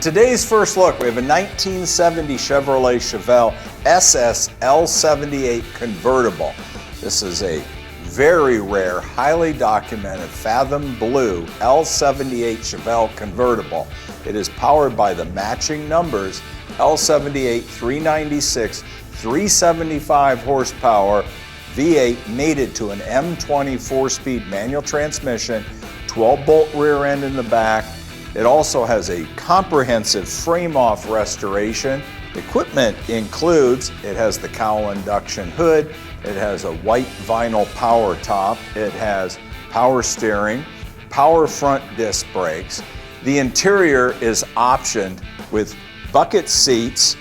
On today's first look, we have a 1970 Chevrolet Chevelle SS L78 Convertible. This is a very rare, highly documented Fathom Blue L78 Chevelle Convertible. It is powered by the matching numbers L78 396 375 horsepower V8 mated to an M20 4-speed manual transmission, 12-bolt rear end in the back. It also has a comprehensive frame-off restoration. Equipment includes, it has the cowl induction hood, it has a white vinyl power top, it has power steering, power front disc brakes. The interior is optioned with bucket seats,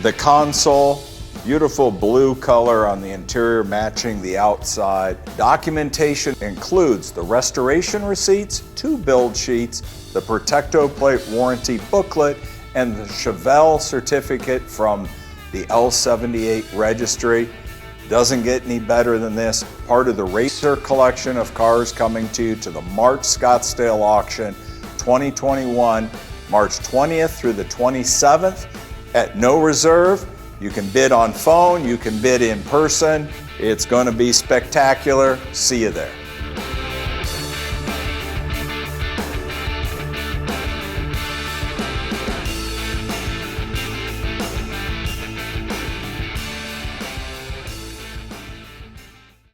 the console, beautiful blue color on the interior matching the outside. Documentation includes the restoration receipts, 2 build sheets, the Protecto Plate warranty booklet, and the Chevelle certificate from the L78 registry. Doesn't get any better than this. Part of the Raser Collection of cars coming to you to the March Scottsdale auction 2021, March 20th through the 27th at no reserve. You can bid on phone, you can bid in person. It's going to be spectacular. See you there.